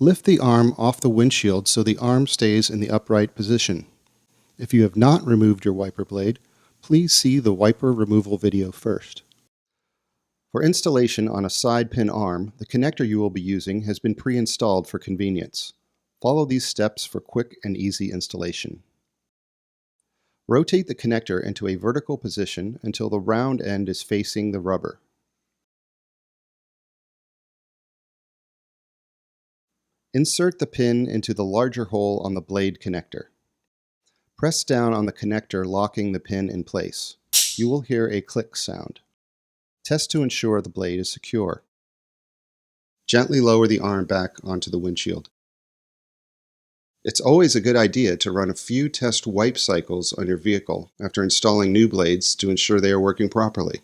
Lift the arm off the windshield so the arm stays in the upright position. If you have not removed your wiper blade, please see the wiper removal video first. For installation on a side pin arm, the connector you will be using has been pre-installed for convenience. Follow these steps for quick and easy installation. Rotate the connector into a vertical position until the round end is facing the rubber. Insert the pin into the larger hole on the blade connector. Press down on the connector, locking the pin in place. You will hear a click sound. Test to ensure the blade is secure. Gently lower the arm back onto the windshield. It's always a good idea to run a few test wipe cycles on your vehicle after installing new blades to ensure they are working properly.